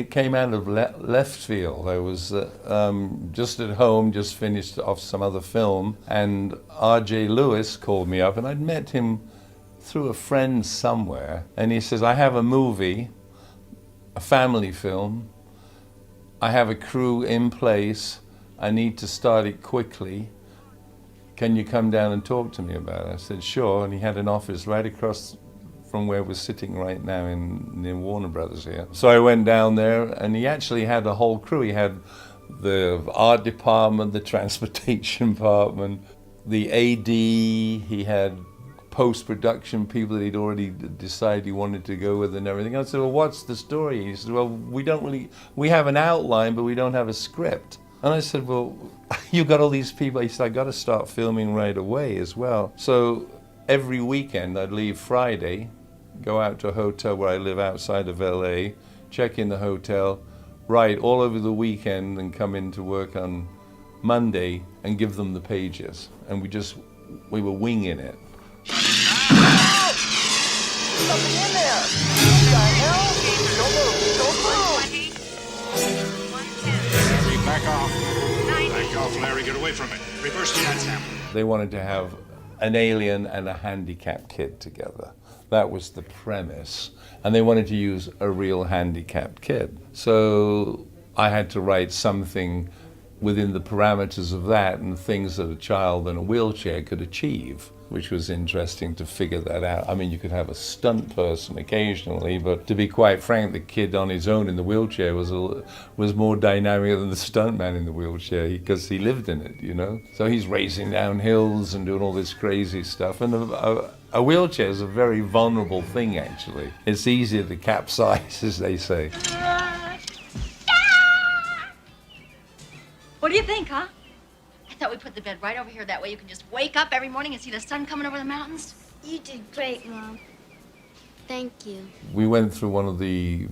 it came out of left field. I was just at home, just finished off some other film, and R.J. Lewis called me up, and I'd met him through a friend somewhere, and he says, I have a movie, a family film, I have a crew in place, I need to start it quickly, can you come down and talk to me about it? I said, sure, and he had an office right across from where we're sitting right now near Warner Brothers here. So I went down there, and he actually had a whole crew. He had the art department, the transportation department, the AD, he had post-production people that he'd already decided he wanted to go with and everything. I said, well, what's the story? He said, well, we have an outline, but we don't have a script. And I said, well, you got all these people. He said, I got to start filming right away as well. So every weekend I'd leave Friday, go out to a hotel where I live outside of LA, check in the hotel, write all over the weekend and come into work on Monday and give them the pages. And we were winging it. Something in there! What the hell? Don't move! Larry, back off. Back off, Larry. Get away from it. Reverse the exam. They wanted to have an alien and a handicapped kid together. That was the premise. And they wanted to use a real handicapped kid. So I had to write something within the parameters of that and things that a child in a wheelchair could achieve, which was interesting to figure that out. I mean, you could have a stunt person occasionally, but to be quite frank, the kid on his own in the wheelchair was more dynamic than the stuntman in the wheelchair because he lived in it, you know? So he's racing down hills and doing all this crazy stuff. And a wheelchair is a very vulnerable thing, actually. It's easier to capsize, as they say. What do you think, huh? I thought we'd put the bed right over here. That way you can just wake up every morning and see the sun coming over the mountains. You did great, Mom. Thank you. We went through one of the,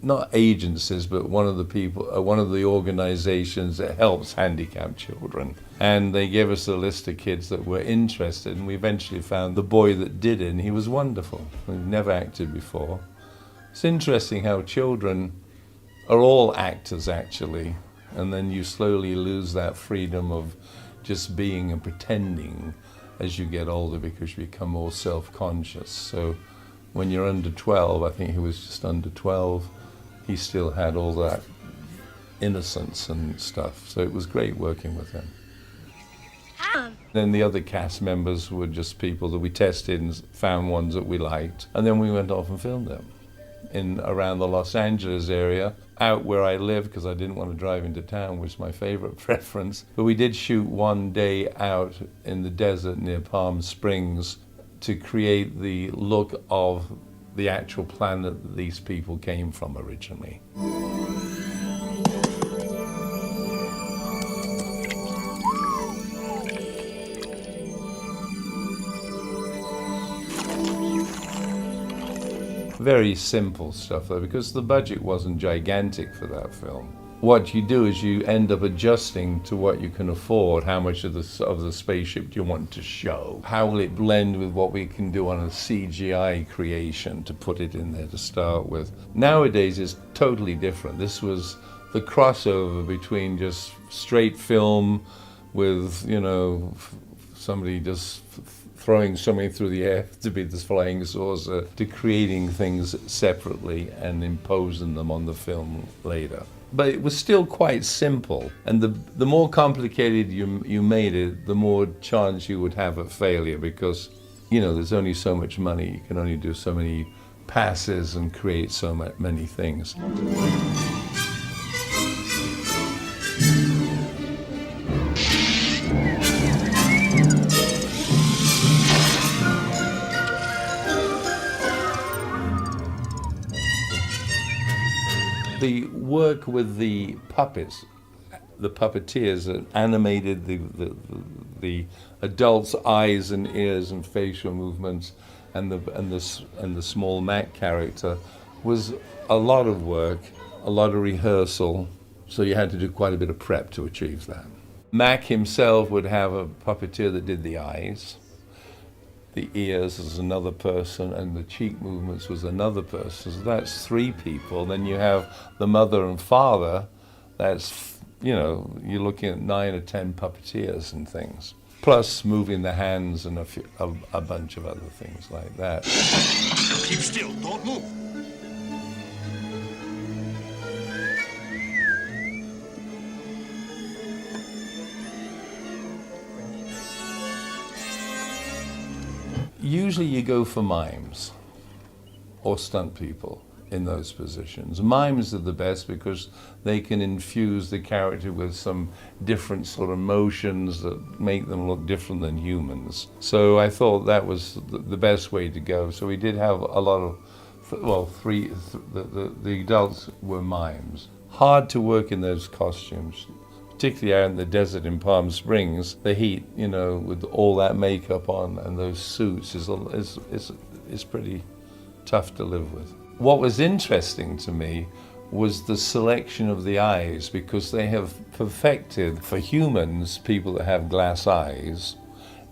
not agencies, but one of the organizations that helps handicapped children. And they gave us a list of kids that were interested, and we eventually found the boy that did it, and he was wonderful. He'd never acted before. It's interesting how children are all actors, actually. And then you slowly lose that freedom of just being and pretending as you get older because you become more self-conscious. So when you're under 12, I think he was just under 12, he still had all that innocence and stuff. So it was great working with him. Then the other cast members were just people that we tested and found ones that we liked. And then we went off and filmed them around the Los Angeles area, out where I live because I didn't want to drive into town, which is my favorite preference. But we did shoot one day out in the desert near Palm Springs to create the look of the actual planet that these people came from originally. Very simple stuff though, because the budget wasn't gigantic for that film. What you do is you end up adjusting to what you can afford. How much of the spaceship do you want to show? How will it blend with what we can do on a CGI creation to put it in there to start with? Nowadays it's totally different. This was the crossover between just straight film with, you know, somebody just throwing something through the air to be this flying saucer, to creating things separately and imposing them on the film later. But it was still quite simple, and the more complicated you made it, the more chance you would have at failure, because, you know, there's only so much money, you can only do so many passes and create so many things. The work with the puppets, the puppeteers that animated the adults' eyes and ears and facial movements, and the small Mac character, was a lot of work, a lot of rehearsal. So you had to do quite a bit of prep to achieve that. Mac himself would have a puppeteer that did the eyes. The ears was another person, and the cheek movements was another person. So that's 3 people. Then you have the mother and father. That's, you know, you're looking at 9 or 10 puppeteers and things. Plus moving the hands and a bunch of other things like that. Keep still, don't move. Usually you go for mimes or stunt people in those positions. Mimes are the best because they can infuse the character with some different sort of motions that make them look different than humans. So I thought that was the best way to go. So we did have a lot of, well, the adults were mimes. Hard to work in those costumes, particularly out in the desert in Palm Springs. The heat, you know, with all that makeup on and those suits is pretty tough to live with. What was interesting to me was the selection of the eyes, because they have perfected for humans people that have glass eyes,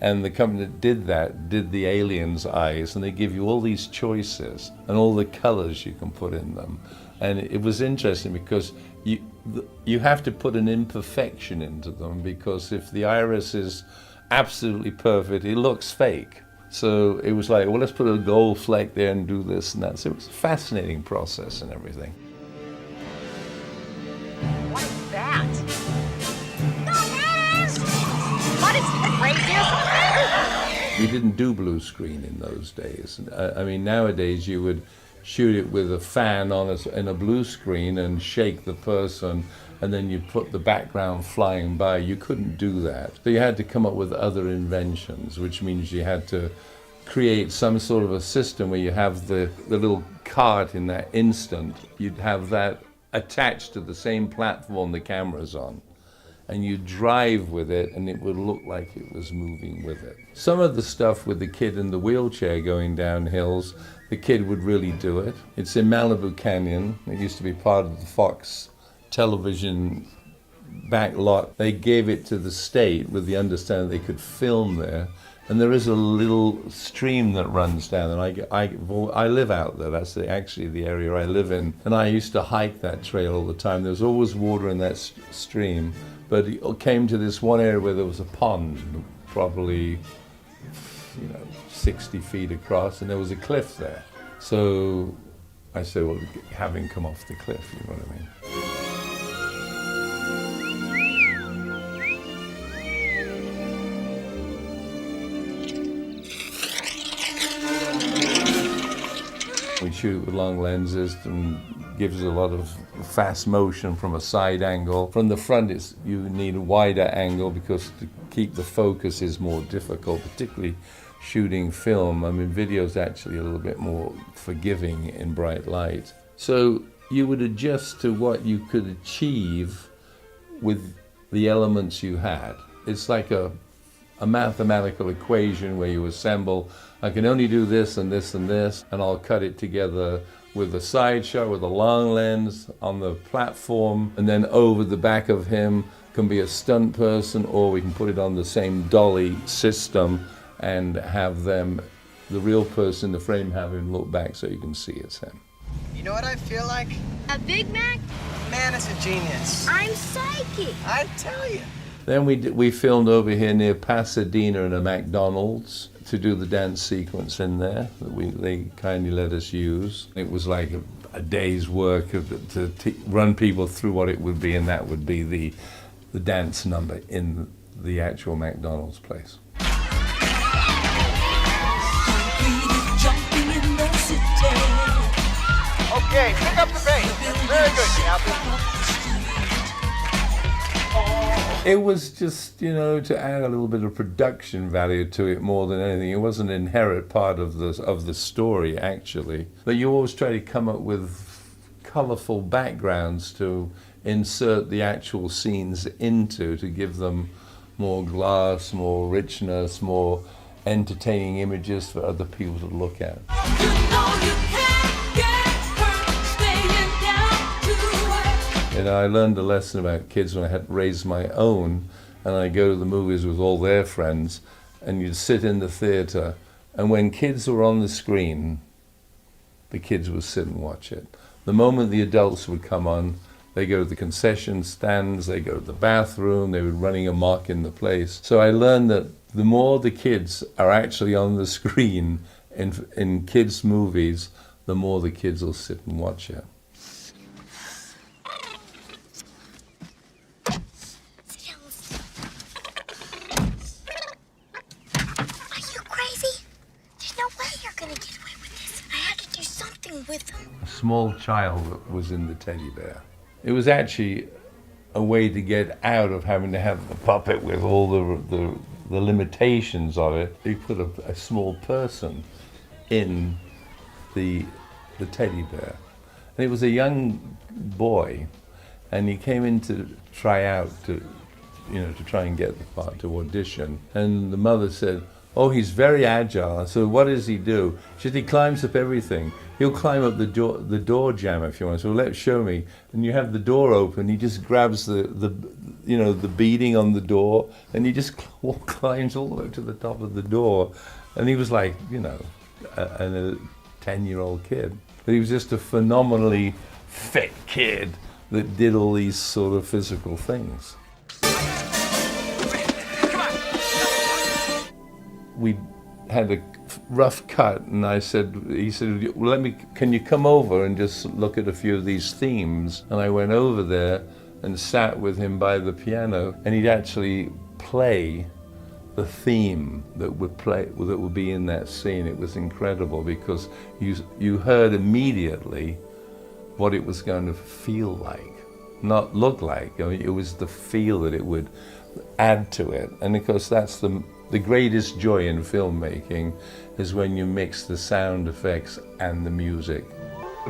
and the company that did that did the aliens' eyes, and they give you all these choices and all the colors you can put in them. And it was interesting because you have to put an imperfection into them, because if the iris is absolutely perfect, it looks fake. So it was like, well, let's put a gold fleck there and do this and that. So it was a fascinating process and everything. What is that? What is the craziest? We didn't do blue screen in those days. I mean, nowadays you would shoot it with a fan on in a blue screen and shake the person, and then you put the background flying by. You couldn't do that. So you had to come up with other inventions, which means you had to create some sort of a system where you have the little cart in that instant. You'd have that attached to the same platform the camera's on, and you drive with it and it would look like it was moving with it. Some of the stuff with the kid in the wheelchair going down hills, the kid would really do it. It's in Malibu Canyon. It used to be part of the Fox television back lot. They gave it to the state with the understanding they could film there. And there is a little stream that runs down, and I live out there. That's actually the area I live in. And I used to hike that trail all the time. There was always water in that stream, but it came to this one area where there was a pond, probably 60 feet across, and there was a cliff there. So I said, well, have him come off the cliff, you know what I mean? We shoot with long lenses and gives a lot of fast motion from a side angle. From the front, you need a wider angle because to keep the focus is more difficult, particularly shooting film. I mean, video's actually a little bit more forgiving in bright light. So you would adjust to what you could achieve with the elements you had. It's like a mathematical equation where you assemble, I can only do this and this and this, and I'll cut it together with a side shot, with a long lens on the platform, and then over the back of him can be a stunt person, or we can put it on the same dolly system and have them, the real person in the frame, have him look back so you can see it's him. You know what I feel like? A Big Mac? Man is a genius. I'm psychic. I tell you. Then we filmed over here near Pasadena in a McDonald's to do the dance sequence in there that they kindly let us use. It was like a day's work to run people through what it would be, and that would be the dance number in the actual McDonald's place. Okay, pick up the pace. Very good, Captain. It was just, to add a little bit of production value to it more than anything. It wasn't an inherent part of the story, actually. But you always try to come up with colorful backgrounds to insert the actual scenes into, to give them more glass, more richness, more entertaining images for other people to look at. I learned a lesson about kids when I had raised my own, and I go to the movies with all their friends, and you'd sit in the theater And when kids were on the screen, the kids would sit and watch it. The moment the adults would come on, they go to the concession stands, they go to the bathroom, they were running amok in the place. So I learned that the more the kids are actually on the screen in kids' movies, the more the kids will sit and watch it. Are you crazy? There's no way you're gonna get away with this. I have to do something with them. A small child was in the teddy bear. It was actually a way to get out of having to have the puppet with all the limitations of it. You put a small person in the teddy bear. And it was a young boy, and he came in to try out to try and get the part, to audition. And the mother said, "Oh, he's very agile." So what does he do? She said, "He climbs up everything. He'll climb up the door jamb if you want." So let's show me. And you have the door open. He just grabs the beading on the door, and he just climbs all the way to the top of the door. And he was like, a 10-year-old kid. But he was just a phenomenally fit kid that did all these sort of physical things. We had a rough cut, and he said, well, can you come over and just look at a few of these themes? And I went over there and sat with him by the piano, and he'd actually play the theme that would be in that scene. It was incredible because you heard immediately what it was going to feel like, not look like. I mean, it was the feel that it would add to it. And of course, that's the greatest joy in filmmaking, is when you mix the sound effects and the music.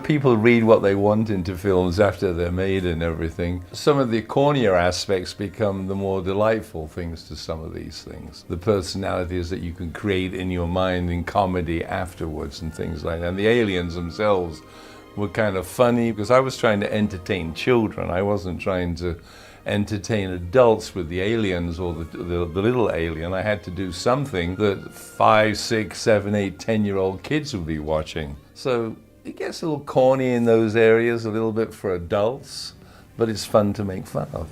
People read what they want into films after they're made and everything. Some of the cornier aspects become the more delightful things to some of these things. The personalities that you can create in your mind in comedy afterwards and things like that. And the aliens themselves were kind of funny because I was trying to entertain children. I wasn't trying to entertain adults with the aliens or the little alien. I had to do something that 5, 6, 7, 8, 10-year-old kids would be watching. So it gets a little corny in those areas, a little bit for adults, but it's fun to make fun of.